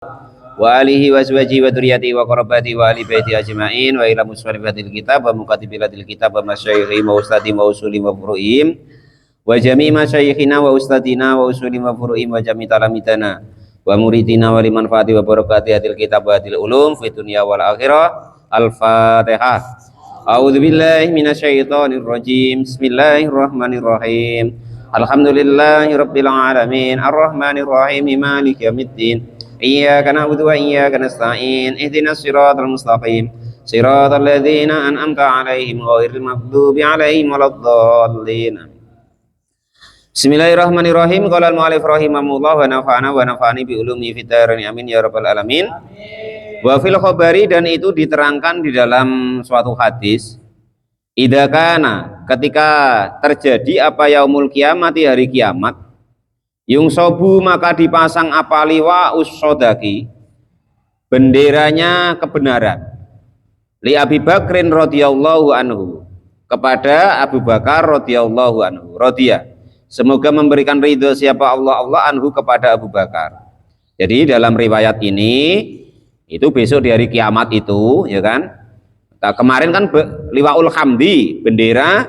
wa alihi wa azwajihi wa dzurriyyatihi wa qarabatihi wa ahli baiti ajma'in wa ila musannifil kitab wa mukatibilatil kitab wa masyayikhi wa ustadi wa usuli wa furu'im wa jami' masyayikhina wa ustadina wa usuli wa furu'im wa jami' talamidana wa muridina wa liman fati wa barakati hadil kitab wa hadil ulum fi dunya wal akhirah. Al-Fatihah. A'udzu billahi minasyaitonir rajim. Bismillahirrahmanirrahim. Alhamdulillahirabbil alamin arrahmanir rahim maliki yaumiddin. Iyyaka na'budu wa iyyaka nasta'in. Ihdinas siratal mustaqim. Siratal ladzina an'amta 'alaihim ghairil maghdubi 'alaihim waladdallin. Bismillahirrahmanirrahim. Qala al-mu'allif rahimahullah wa nafa'ana wa nafa'ani bi ulumi fid dharain amin ya rabbal alamin. Wa fil khabari, dan itu diterangkan di dalam suatu hadis, idza kana, ketika terjadi apa yaumul kiamati, hari kiamat, yungsobu, maka dipasang apa liwa usodaki, benderanya kebenaran, li Abi Bakrin radhiyallahu anhu, kepada Abu Bakar radhiyallahu anhu, radhiya, semoga memberikan ridho siapa Allah anhu kepada Abu Bakar. Jadi dalam riwayat ini itu besok di hari kiamat itu, ya kan? Nah, kemarin kan liwaul hamdi, bendera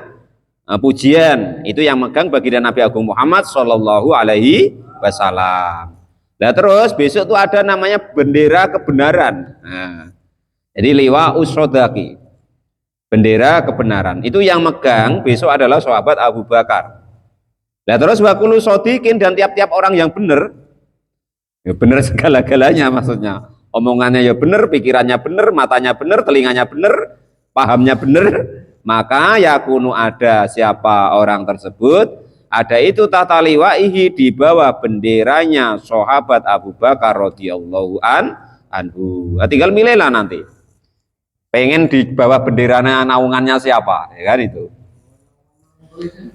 pujian, itu yang megang baginda Nabi Agung Muhammad Shallallahu Alaihi Wasallam. Nah terus besok itu ada namanya bendera kebenaran. Nah, jadi liwa usrodaki, bendera kebenaran. Itu yang megang besok adalah sahabat Abu Bakar. Nah terus wakulu sodikin, dan tiap-tiap orang yang benar, ya benar segala-galanya maksudnya. Omongannya ya benar, pikirannya benar, matanya benar, telinganya benar, pahamnya benar, maka yakunu, ada siapa orang tersebut, ada itu tata liwaihi, di bawah benderanya sahabat Abu Bakar radhiyallahu anhu. Nah, tinggal milihlah nanti, pengen di bawah benderanya naungannya siapa, ya kan itu.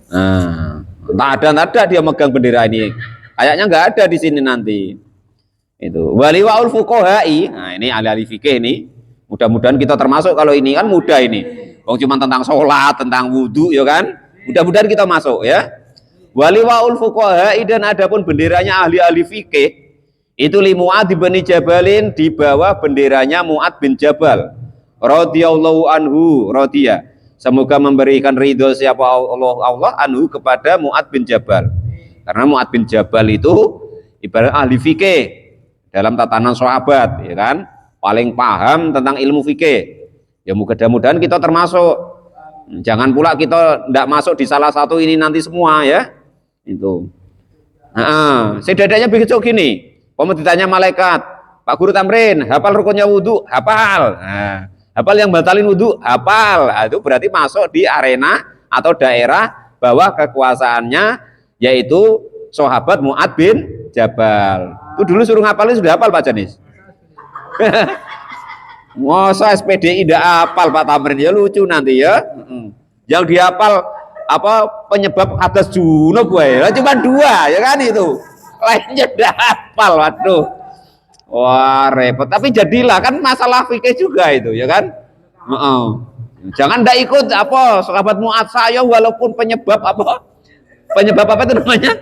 Nah, tak ada dia megang bendera ini, kayaknya nggak ada di sini nanti. Itu waliwaul fuqaha'i. Nah ini ahli fikih ini, mudah-mudahan kita termasuk. Kalau ini kan mudah ini, cuma tentang sholat, tentang wudhu, ya kan, mudah-mudahan kita masuk ya. Waliwaul fuqaha'i, dan adapun benderanya ahli fikih itu li Mu'ad bin Jabalin, di bawah benderanya Mu'ad bin Jabal radhiyallahu anhu, radhiya, semoga memberikan ridho siapa Allah anhu kepada Mu'ad bin Jabal. Karena Mu'ad bin Jabal itu ibarat ahli fikih dalam tatanan sahabat, ya kan, paling paham tentang ilmu fikih. Ya mudah-mudahan kita termasuk. Jangan pula kita tidak masuk di salah satu ini nanti semua ya. Itu. Setidaknya begitu gini. Ditanya malaikat, Pak Guru Tamrin, hafal rukunnya wudhu? Hafal. Nah, hafal yang batalin wudhu? Hafal. Nah, itu berarti masuk di arena atau daerah bawah kekuasaannya, yaitu sahabat Mu'ad bin Jabal. Itu dulu suruh ngapalin sudah hafal Pak Janis. Masa SPDI tidak hafal Pak Tamrin, ya lucu nanti ya. Yang dihafal apa penyebab hadas junub, cuma 2 ya kan itu. Lainnya tidak hafal, waduh. Wah repot. Tapi jadilah, kan masalah fikih juga itu ya kan. Jangan ndak ikut apa sahabat Mu'ad, saya walaupun penyebab apa itu namanya,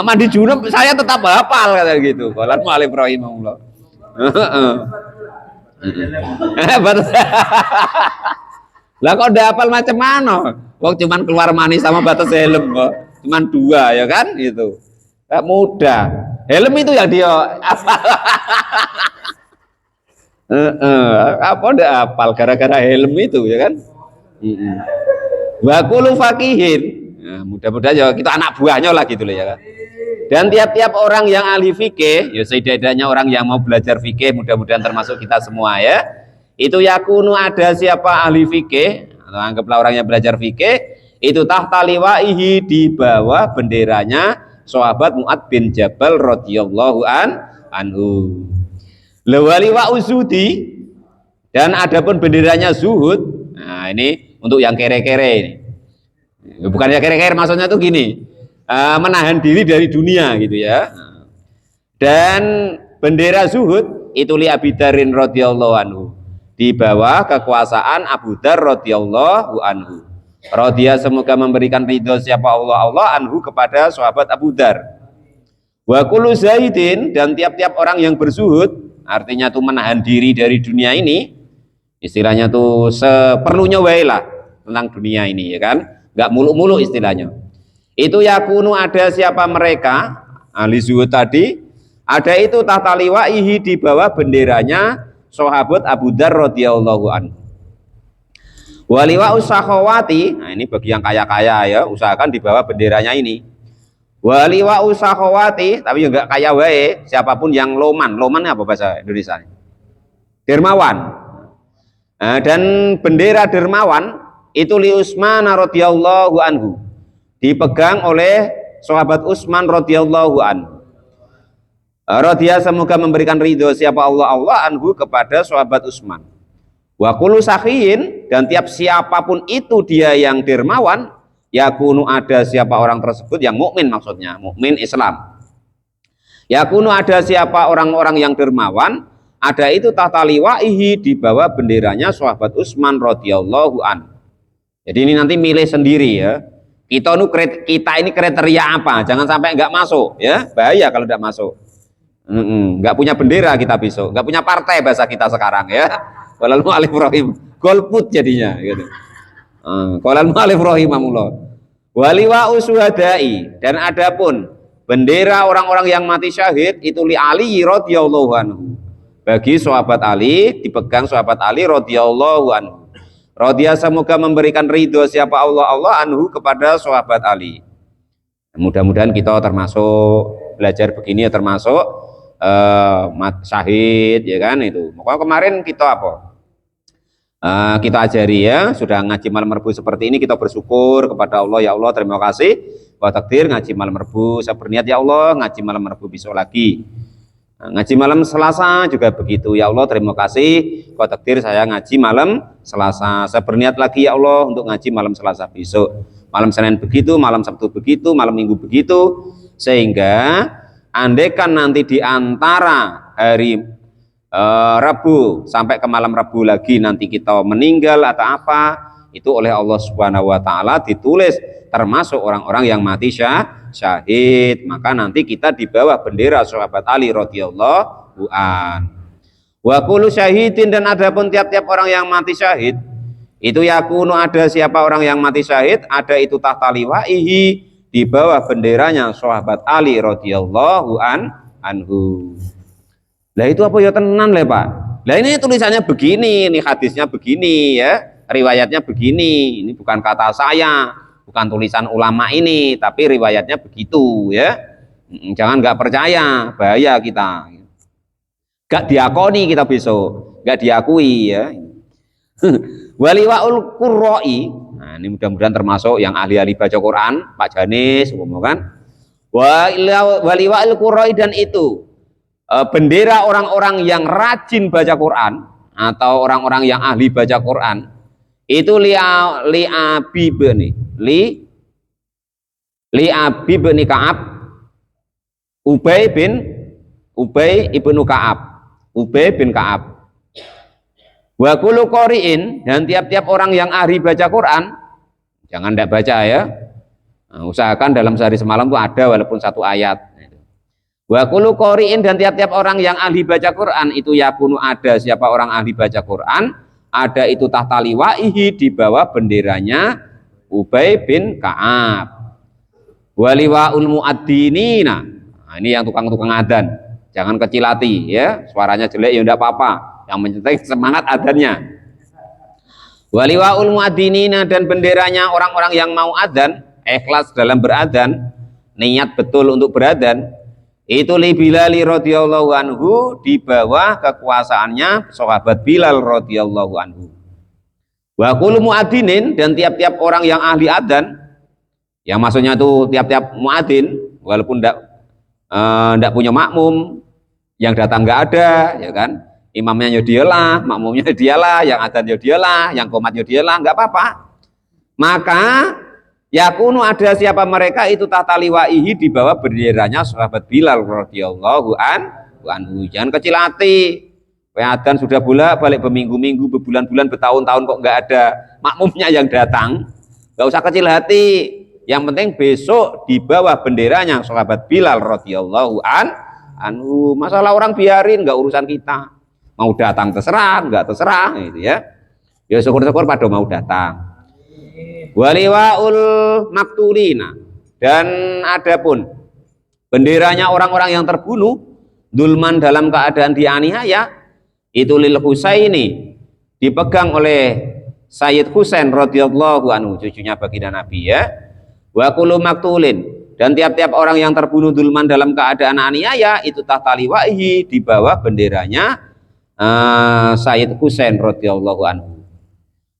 mandi junub, saya tetap hafal, kata gitu. Qala al-mu'allif rahimahullah. Lah kok udah hafal macam mana? Wong cuman keluar mani sama batas helm kok. Cuman 2 ya kan gitu. Enggak mudah. Helm itu yang dia hafal. Apa udah hafal gara-gara helm itu ya kan? Wa kullu faqihin. Nah, mudah-mudahan ya kita anak buahnya lah gitu loh ya kan. Dan tiap-tiap orang yang ahli fikih, ya setidaknya orang yang mau belajar fikih, mudah-mudahan termasuk kita semua ya. Itu yakunu, ada siapa ahli fikih, atau anggaplah orang yang belajar fikih, itu tahta liwaihi, di bawah benderanya sahabat Mu'ad bin Jabal radhiyallahu anhu. Lawali wa uzudi, dan adapun benderanya zuhud. Nah ini untuk yang kere-kere ini. Bukan ya kere-kere, maksudnya tuh gini, menahan diri dari dunia gitu ya. Dan bendera zuhud itu li Abi Darin radhiyallahu anhu, di bawah kekuasaan Abu Dar radhiyallahu anhu. Radhiya, semoga memberikan ridho siapa Allah anhu kepada sahabat Abu Dar. Wa kullu zaidin, dan tiap-tiap orang yang berzuhud, artinya tuh menahan diri dari dunia ini, istilahnya tuh seperlunya wae lah tentang dunia ini, ya kan, nggak muluk-muluk istilahnya. Itu yakunu ada siapa mereka ahli zuhud tadi, ada itu tahta liwaihi di bawah benderanya sahabat Abu Dzar radhiyallahu anhu. Waliwa usakhawati, nah ini bagi yang kaya-kaya ya, usahakan di bawah benderanya ini. Waliwa usakhawati, tapi juga kaya wae, siapapun yang loman, loman apa bahasa Indonesia? Dermawan. Nah, dan bendera dermawan itu li Utsman radhiyallahu anhu, dipegang oleh sahabat Utsman radhiyallahu anhu. Radhiya semoga memberikan ridho siapa Allah anhu kepada sahabat Utsman. Wa kullu sakhiyin, dan tiap siapapun itu dia yang dermawan, yakunu ada siapa orang tersebut yang mukmin, maksudnya mukmin Islam. Yakunu ada siapa orang-orang yang dermawan, ada itu tahta liwaihi di bawah benderanya sahabat Utsman radhiyallahu an. Jadi ini nanti milih sendiri ya. Kita ini kriteria apa? Jangan sampai nggak masuk ya, bahaya kalau nggak masuk. Nggak punya bendera kita besok, nggak punya partai bahasa kita sekarang ya. Qalal mu'allif rahim, golput jadinya gitu. Qalal mu'allif rahimahullah. Waliwa usuhadai, dan adapun bendera orang-orang yang mati syahid itu li Ali radhiyallahu anhu. Bagi sahabat Ali, dipegang sahabat Ali radhiyallahu anhu. Radhiya semoga memberikan ridho siapa Allah anhu kepada sahabat Ali. Mudah-mudahan kita termasuk belajar begini ya, termasuk syahid ya kan itu. Makanya kemarin kita apa? Kita ajari ya, sudah ngaji malam Rabu seperti ini, kita bersyukur kepada Allah, ya Allah terima kasih bahwa takdir ngaji malam Rabu, saya berniat ya Allah ngaji malam Rabu besok lagi. Ngaji malam Selasa juga begitu, ya Allah terima kasih bahwa takdir saya ngaji malam Selasa, saya berniat lagi ya Allah untuk ngaji malam Selasa besok. Malam Senin begitu, malam Sabtu begitu, malam Minggu begitu, sehingga andaikan nanti di antara hari Rabu sampai ke malam Rabu lagi nanti kita meninggal atau apa, itu oleh Allah Subhanahu wa taala ditulis termasuk orang-orang yang mati syahid, maka nanti kita di bawah bendera sahabat Ali radhiyallahu an. Wa kullu syahidin, dan adapun tiap-tiap orang yang mati syahid itu yakunu ada siapa orang yang mati syahid, ada itu tahta liwaihi di bawah benderanya sahabat Ali radhiyallahu anhu. Lah itu apa ya tenan lah Pak. Lah ini tulisannya begini, ini hadisnya begini ya, riwayatnya begini. Ini bukan kata saya, bukan tulisan ulama ini, tapi riwayatnya begitu ya. Jangan nggak percaya, bahaya kita. Gak diakoni kita besok, gak diakui ya. Waliwaul qurra'i. Nah, ini mudah-mudahan termasuk yang ahli-ahli baca Quran, Pak Janis, kan. Waliwaul qurra'i, dan itu bendera orang-orang yang rajin baca Quran atau orang-orang yang ahli baca Quran itu li Abi bin Ka'ab, Ubay ibnu Ka'ab, Ubay bin Ka'ab. Wa kullu qari'in, dan tiap-tiap orang yang ahli baca Quran, jangan tidak baca ya. Nah, usahakan dalam sehari semalam itu ada walaupun satu ayat. Wa kullu qari'in, dan tiap-tiap orang yang ahli baca Quran itu yakunu ada siapa orang ahli baca Quran, ada itu tahta liwaihi di bawah benderanya Ubay bin Ka'ab. Waliwaul muadzzinina. Nah, ini yang tukang-tukang adzan. Jangan kecil hati ya, suaranya jelek ya enggak apa-apa. Yang penting semangat adzannya. Waliwaul muadzzinina, dan benderanya orang-orang yang mau adzan, ikhlas dalam beradzan, niat betul untuk beradzan. Itu li Bilal radhiyallahu anhu, di bawah kekuasaannya sahabat Bilal radhiyallahu anhu. Wa kullu muadzinin, dan tiap-tiap orang yang ahli adzan, yang maksudnya itu tiap-tiap muadzin walaupun ndak punya makmum, yang datang nggak ada ya kan, imamnya dialah, makmumnya dialah, yang adzan dialah, yang qomat dialah, nggak apa-apa. Maka yakunu ada siapa mereka itu tahta liwaihi di bawah benderanya sahabat Bilal radhiyallahu anhu. Jangan kecil hati. Adzan sudah bolak-balik berminggu-minggu, berbulan-bulan, bertahun-tahun kok nggak ada makmumnya yang datang. Nggak usah kecil hati. Yang penting besok di bawah benderanya sahabat Bilal radhiyallahu anhu. Masalah orang biarin, nggak urusan kita. Mau datang terserah, nggak terserah, gitu ya. Ya syukur-syukur pada mau datang. Waliwaul maktulina, dan adapun benderanya orang-orang yang terbunuh dulman dalam keadaan dianiaya itu lil Husaini, dipegang oleh Sayyid Husain radhiyallahu anhu, cucunya baginda Nabi ya. Wa kullu maktulin, dan tiap-tiap orang yang terbunuh dulman dalam keadaan aniaya itu tahta liwaihi, di bawah benderanya Sayyid Husain radhiyallahu anhu.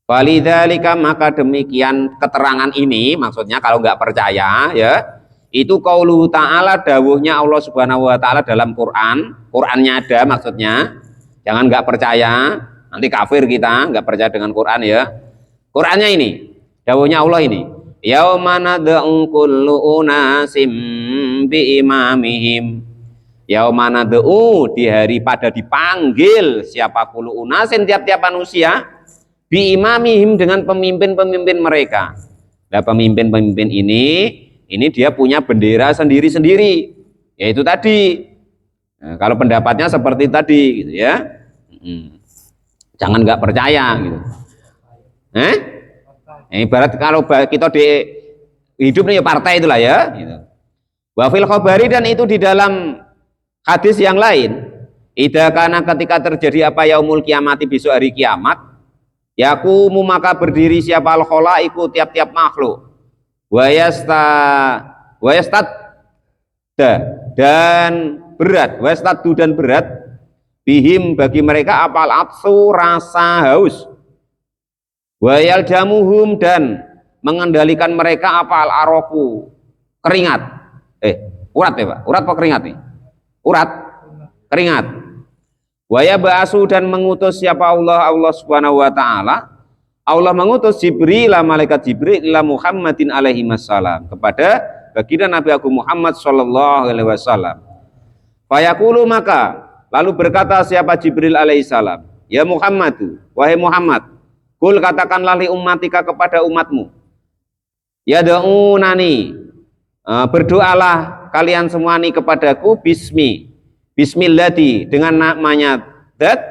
Walidzalika, maka demikian keterangan ini, maksudnya kalau nggak percaya ya, itu qauluhu ta'ala, dawuhnya Allah Subhanahu wa taala dalam Quran. Qurannya ada maksudnya. Jangan nggak percaya, nanti kafir kita, nggak percaya dengan Quran ya. Qurannya ini, dawuhnya Allah ini. Yauma nad'u kullu unasim bi imamihim. Yauma nad'u, di hari pada dipanggil siapa kullu unasin, tiap-tiap manusia, bi imamihim, dengan pemimpin-pemimpin mereka. Nah, pemimpin-pemimpin ini dia punya bendera sendiri-sendiri, yaitu tadi. Nah, kalau pendapatnya seperti tadi gitu ya. Jangan nggak percaya gitu. Ibarat kalau kita di hidup nih partai itulah ya gitu. Wa fil khabari, dan itu di dalam hadis yang lain, idza kana, ketika terjadi apa, yaumul kiamati, besok hari kiamat, yakumu, maka berdiri siapa, al khalaiqu, tiap-tiap makhluk, wa yastad, dan berat, wa yastadu, dan berat, bihim, bagi mereka, apal atsu, rasa haus, wa yaljamuhum, dan mengendalikan mereka apal aroku, keringat, urat ya Pak, urat apa keringat nih? Urat, keringat. Wa yab'asu, dan mengutus siapa Allah Subhanahu wa taala, Allah mengutus Jibril, malaikat Jibril, ila Muhammadin alaihi wassalam, kepada baginda Nabi Agung Muhammad sallallahu alaihi wasallam. Fayaqulu, maka lalu berkata siapa Jibril alaihi salam, ya Muhammadu, wahai Muhammad, kul, katakanlah li ummatika, kepada umatmu, ya da'unani, berdoalah kalian semua nih kepadaku, bismillati, dengan namanya dat,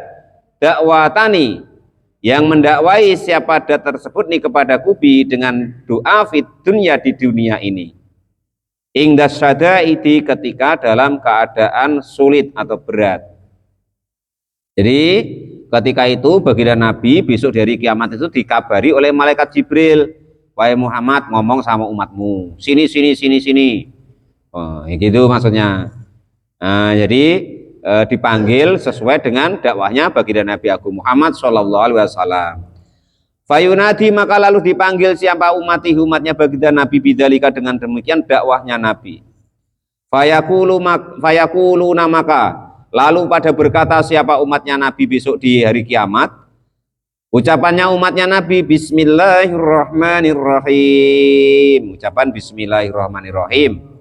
dakwatani, yang mendakwai siapa dat tersebut nih kepadaku, dengan doa fit dunya, di dunia ini, ingdas syadaidi, ketika dalam keadaan sulit atau berat. Jadi ketika itu baginda Nabi besok dari kiamat itu dikabari oleh malaikat Jibril, wahai Muhammad, ngomong sama umatmu, sini. Gitu maksudnya. Nah, jadi dipanggil sesuai dengan dakwahnya baginda Nabi Agung Muhammad sallallahu alaihi wasallam. Fayunadi, maka lalu dipanggil siapa umatnya baginda Nabi, bidzalika, dengan demikian dakwahnya Nabi. Fayaquluna, maka lalu pada berkata siapa umatnya Nabi besok di hari kiamat, ucapannya umatnya Nabi, bismillahirrahmanirrahim, ucapan bismillahirrahmanirrahim.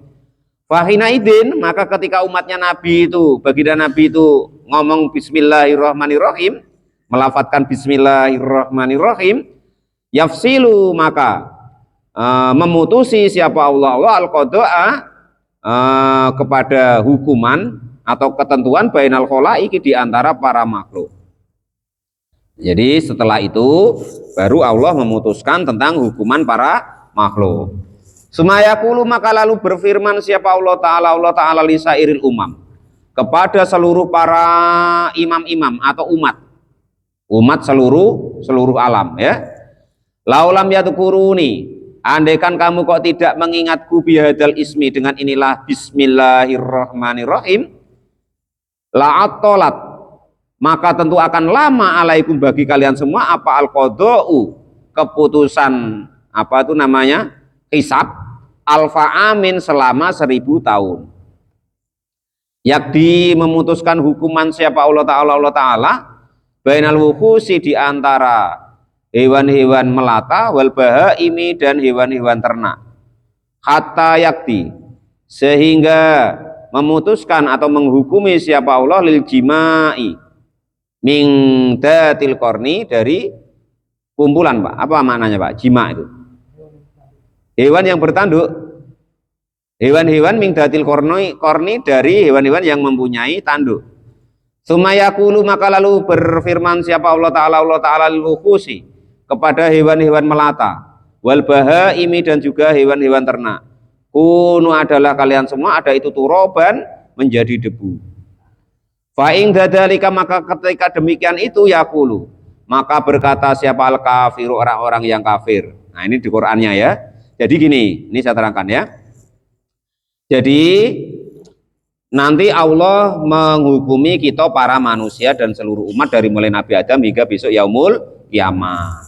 Fahina idin, maka ketika umatnya Nabi itu, baginda Nabi itu ngomong bismillahirrahmanirrahim, melafadzkan bismillahirrahmanirrahim, yafsilu, maka memutusi siapa Allah al-qada'a, kepada hukuman atau ketentuan bainal khalaiqi, di antara para makhluk. Jadi setelah itu baru Allah memutuskan tentang hukuman para makhluk. Sumayakulu, maka lalu berfirman siapa Allah Ta'ala lisairil umam, kepada seluruh para imam-imam atau umat seluruh alam ya. Laulam yatukuruni, andaikan kamu kok tidak mengingatku bihadal ismi, dengan inilah bismillahirrahmanirrahim, la'atolat, maka tentu akan lama alaikum, bagi kalian semua, apa al-qada'u, keputusan apa itu namanya, hisab, alfa amin, selama 1000 tahun. Yakdi, memutuskan hukuman siapa Allah Ta'ala bainal wukusi, di antara hewan-hewan melata, wal bahaimi, dan hewan-hewan ternak. Hatta yakdi, sehingga memutuskan atau menghukumi siapa Allah lil jimai, min datil korni, dari kumpulan Pak. Apa maknanya Pak? Jima itu hewan yang bertanduk. Hewan-hewan min datil korni dari hewan-hewan yang mempunyai tanduk. Sumayakulu maka lalu berfirman siapa Allah Ta'ala lil-wukhusi kepada hewan-hewan melata wal bahaimi dan juga hewan-hewan ternak. Kunu adalah kalian semua ada itu turoban menjadi debu. Fa'ing dadalika maka ketika demikian itu yakulu maka berkata siapa al-kafiru orang-orang yang kafir. Nah ini di Qur'annya ya. Jadi gini, ini saya terangkan ya. Jadi nanti Allah menghukumi kita para manusia dan seluruh umat dari mulai Nabi Adam hingga besok yaumul kiamah.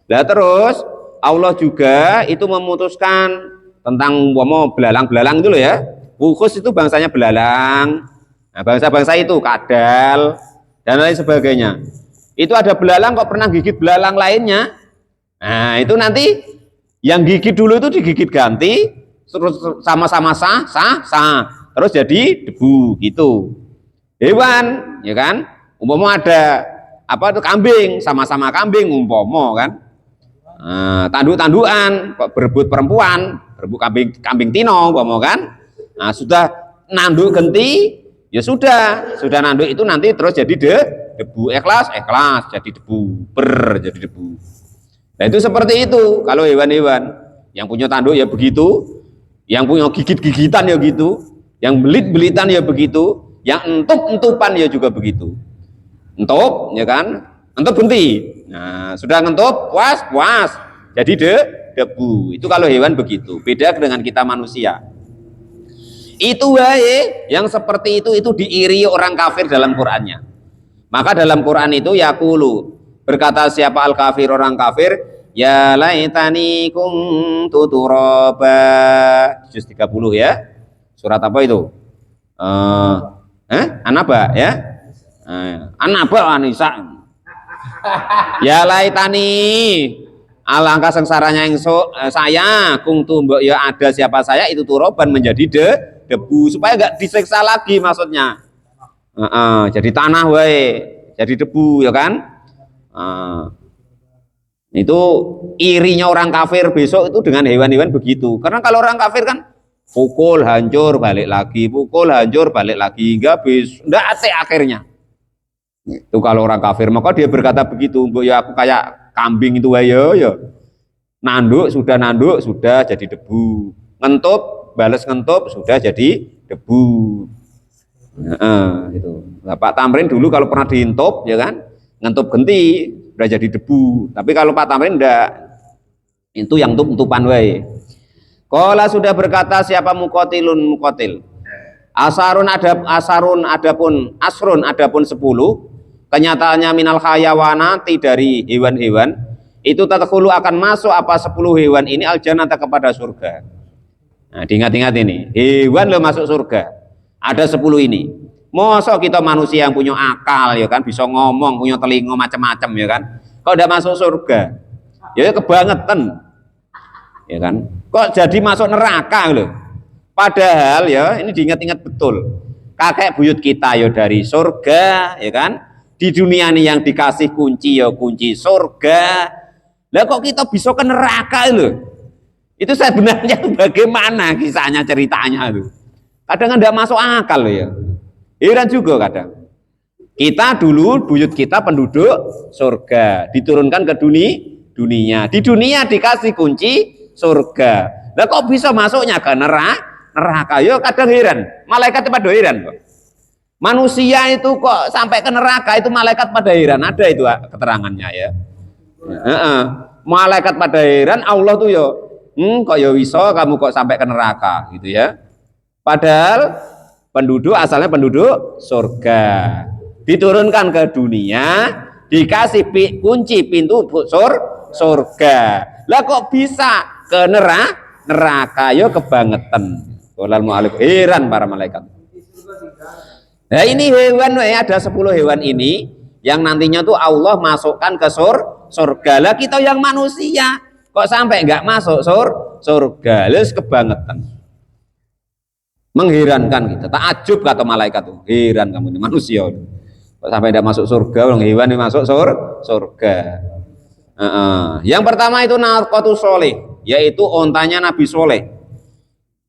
Nah terus Allah juga itu memutuskan tentang belalang-belalang itu loh ya. Wukhus itu bangsanya belalang. Nah, bangsa-bangsa itu kadal dan lain sebagainya. Itu ada belalang kok pernah gigit belalang lainnya. Nah itu nanti yang gigit dulu itu digigit ganti terus sama-sama sah terus jadi debu gitu. Hewan ya kan umpama ada apa itu kambing sama-sama kambing umpama kan. Tanduk-tandukan kok berebut perempuan berebut kambing tino umpama kan. Nah sudah nanduk genti ya sudah nanduk itu nanti terus jadi debu ikhlas jadi debu jadi debu. Nah itu seperti itu kalau hewan-hewan yang punya tanduk ya begitu, yang punya gigit-gigitan ya gitu, yang belit-belitan ya begitu, yang entup-entupan ya juga begitu. Entup ya kan, entup genti. Nah sudah entup puas jadi debu. Itu kalau hewan begitu. Beda dengan kita manusia. Itu wae yang seperti itu diiri orang kafir dalam Qur'annya. Maka dalam Quran itu yaqulu berkata siapa al kafir orang kafir ya laitani kuntu turaba juz 30 ya. Surat apa itu? An-Naba ya. An-Naba An-Nisa. Ya laitani alangkah sengsaranya yang saya kuntu mbok ya ada siapa saya itu turoban menjadi debu supaya enggak disiksa lagi maksudnya. Jadi tanah wae, jadi debu ya kan? Itu irinya orang kafir besok itu dengan hewan-hewan begitu. Karena kalau orang kafir kan pukul hancur balik lagi, hingga enggak ate akhirnya. Itu kalau orang kafir maka dia berkata begitu, mbok ya aku kayak kambing itu wae ya. Nanduk sudah jadi debu. Ngentup balas ngentup sudah jadi debu. Itu. Nah, Pak Tamrin dulu kalau pernah diintup ya kan, ngentup genti udah jadi debu. Tapi kalau Pak Tamrin enggak, itu yang entupan wae. Qala sudah berkata siapa muqatil. Asrun adapun 10 kenyataannya minal hayawanati dari hewan-hewan itu tadkhulu akan masuk apa 10 hewan ini aljannata kepada surga. Nah, diingat-ingat ini, hewan lo masuk surga. Ada 10 ini. Mosok kita manusia yang punya akal ya kan, bisa ngomong, punya telinga macam-macam ya kan. Kok udah masuk surga? Ya kebangetan. Ya kan? Kok jadi masuk neraka loh. Padahal ya, ini diingat-ingat betul. Kakek buyut kita ya dari surga, ya kan? Di dunia ini yang dikasih kunci ya kunci surga. Lah kok kita bisa ke neraka loh? Itu sebenarnya bagaimana kisahnya ceritanya loh. Kadang enggak masuk akal loh ya. Heran juga kadang. Kita dulu buyut kita penduduk surga, diturunkan ke dunia. Di dunia dikasih kunci surga. Lah kok bisa masuknya ke neraka? Yo kadang heran. Malaikat pada heran kok. Manusia itu kok sampai ke neraka itu malaikat pada heran. Ada itu keterangannya ya. Malaikat pada heran, Allah tuh yo kok yo bisa kamu kok sampai ke neraka gitu ya. Padahal asalnya penduduk surga, diturunkan ke dunia, dikasih kunci pintu surga. Lah kok bisa ke neraka? Yo kebangetan. Walal mu'alif, heran para malaikat. Nah ini hewan, ada 10 hewan ini yang nantinya tuh Allah masukkan ke surga. Lah kita yang manusia kok sampai nggak masuk surga? Lah kebangetan. Mengherankan kita, takjub kata malaikat tuh, heran kamu ini manusia kok sampai tidak masuk surga, orang hewan ini masuk surga. Yang pertama itu naqatus soleh, yaitu ontanya Nabi Soleh.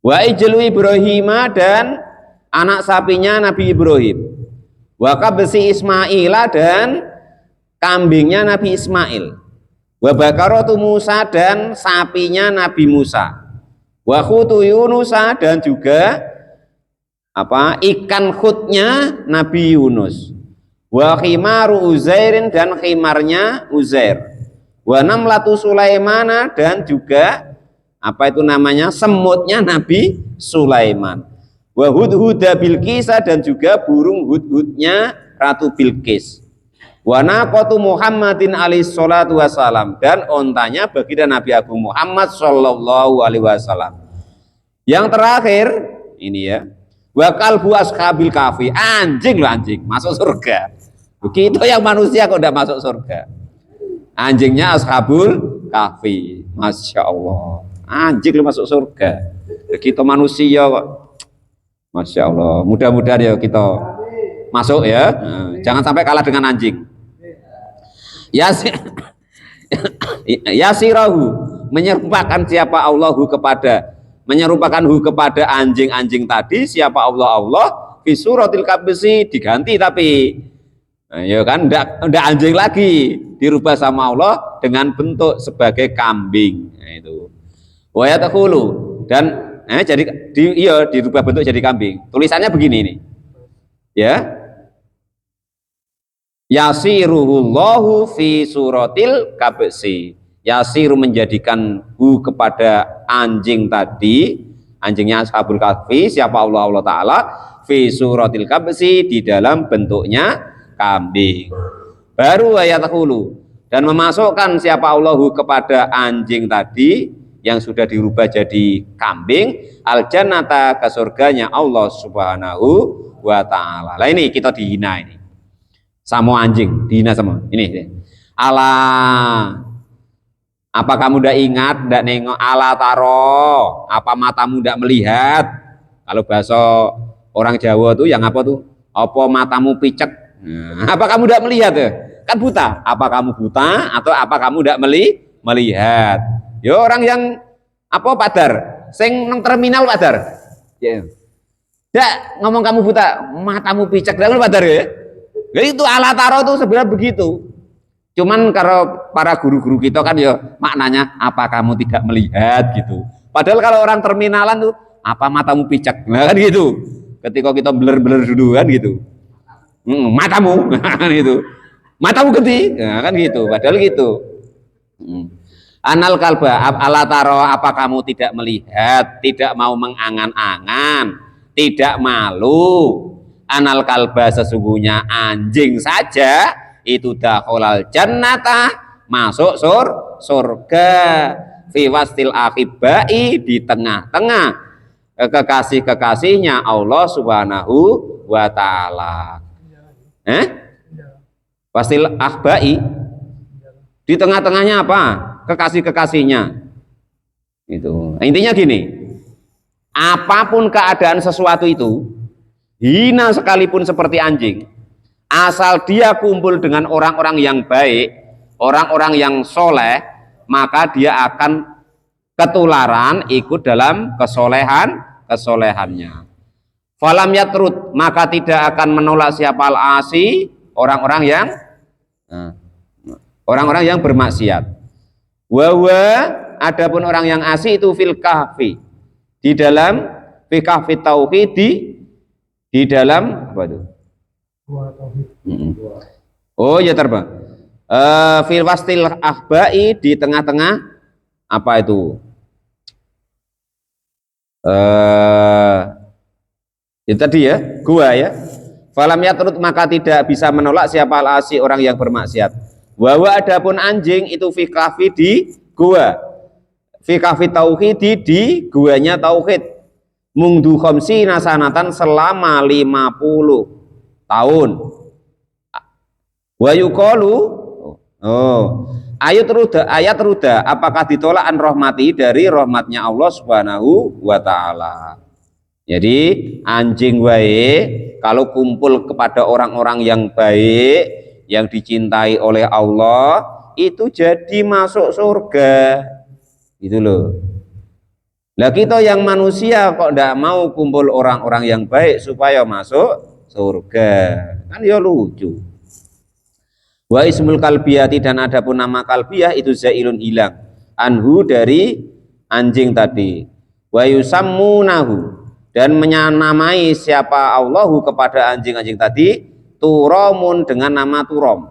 Wa ijlu Ibrahim, dan anak sapinya Nabi Ibrahim. Wa kabsi Ismail, dan kambingnya Nabi Ismail. Wa bakaratu Musa, dan sapinya Nabi Musa. Wa khutu Yunus, dan juga ikan khutnya Nabi Yunus. Wa khimaru Uzairin, dan khimarnya Uzair. Wa namlatu Sulaimana, dan juga semutnya Nabi Sulaiman. Wa hudhuda Bilqisa, dan juga burung hudhudnya Ratu Bilqis. Wa naqatu Muhammadin alaihi salatu wassalam, dan ontanya baginda Nabi Agung Muhammad sallallahu alaihi wasallam. Yang terakhir ini ya, wa kalbu ashabil kahfi, anjing masuk surga. Begitu yang manusia kok udah masuk surga. Anjingnya ashabul kahfi, masya Allah, anjing masuk surga. Begitu manusia kok, masya Allah. Mudah-mudahan ya kita masuk ya. Jangan sampai kalah dengan anjing. Yasirahu, menyerupakan siapa Allahu menyerupakan kepada anjing-anjing tadi, siapa Allah fi suratil kabsi, diganti tapi ya kan enggak anjing lagi, dirubah sama Allah dengan bentuk sebagai kambing. Nah, itu wa yadkhulu, dan jadi dirubah bentuk jadi kambing. Tulisannya begini ini ya, yasiruhullahu fi suratil kabsi. Yasiru, menjadikan kepada anjing tadi, anjingnya ashabul kahfi, siapa Allah Ta'ala, fi suratil kabsi, di dalam bentuknya kambing. Baru ayat hulu, dan memasukkan siapa Allah kepada anjing tadi yang sudah dirubah jadi kambing, al jannata, ke surganya Allah Subhanahu wa Ta'ala. Lah ini kita dihina ini sama anjing, dihina sama ini. Allah, apa kamu udah ingat, ndak nengok, ala taro, apa matamu ndak melihat? Kalau bahasa orang Jawa tuh yang apa tuh? Apa matamu picek? Nah, apa kamu ndak melihat ya? Kan buta. Apa kamu buta atau apa kamu ndak melihat? Ya orang yang padar, sing nang terminal padar. Ya. Ndak ngomong kamu buta, matamu picek, ndak padar ya? Jadi itu ala taro tuh sebenarnya begitu. Cuman kalau para guru-guru kita kan ya maknanya apa kamu tidak melihat gitu. Padahal kalau orang terminalan tuh apa matamu picek, nah kan gitu. Ketika kita blur-blur dulu kan gitu, matamu kan gitu, matamu gede, nah kan gitu. Padahal gitu. Anal kalba ala taro, apa kamu tidak melihat, tidak mau mengangan-angan, tidak malu. Anal kalba, sesungguhnya anjing saja itu dakhalal jannata, masuk surga, fi wastil akhibai, di tengah-tengah kekasih-kekasihnya Allah Subhanahu wa Ta'ala. Wastil akhibai, di tengah-tengahnya apa? Kekasih-kekasihnya. Itu intinya gini, apapun keadaan sesuatu itu, hina sekalipun seperti anjing, asal dia kumpul dengan orang-orang yang baik, orang-orang yang soleh, maka dia akan ketularan ikut dalam kesolehannya. Falam yatrud, maka tidak akan menolak siapa al-asi, orang-orang yang bermaksiat. Wawa, adapun orang yang asi itu fil kahfi, di dalam fi kahfi tauhid, di dalam apa itu? Oh ya terbang. Fil wastil akhbai, di tengah-tengah apa itu? Itu tadi ya, gua ya. Falam yatrud, maka tidak bisa menolak siapa al-asi, orang yang bermaksiat. Wawa, adapun anjing itu fi kahfi, di gua. Fi kahfi tauhid, di guanya tauhid. Mungdu khamsi nasanatan, selama 50 tahun. Wa yuqalu, ayat ruda, apakah ditolak an rahmati, dari rahmatnya Allah Subhanahu wa Ta'ala. Jadi anjing baik kalau kumpul kepada orang-orang yang baik, yang dicintai oleh Allah, itu jadi masuk surga. Gitu loh. Lah kita yang manusia kok ndak mau kumpul orang-orang yang baik supaya masuk surga. Kan ya lucu. Wa ismul kalbiyati, dan adapun nama kalbiyah itu zailun hilang anhu dari anjing tadi. Wa yusammunahu, dan menamai siapa Allahu kepada anjing-anjing tadi turomun dengan nama turom.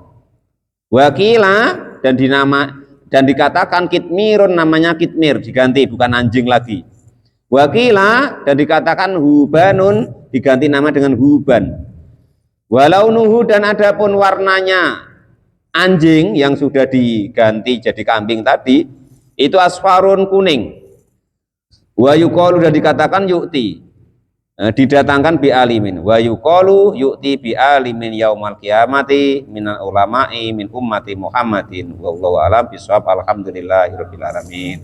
Wakila, dan dikatakan kitmirun, namanya kitmir diganti bukan anjing lagi. Wakila, dan dikatakan hubanun diganti nama dengan huban. Walau nuhu, dan adapun warnanya anjing yang sudah diganti jadi kambing tadi itu asfarun, kuning. Wa yuqalu, dan dikatakan yukti, didatangkan bi alimin. Wa yuqalu yukti bi alimin yaumal qiyamati minal ulama'i min ummati Muhammadin. Wallahu a'lam bishawab. Alhamdulillahirabbil alamin.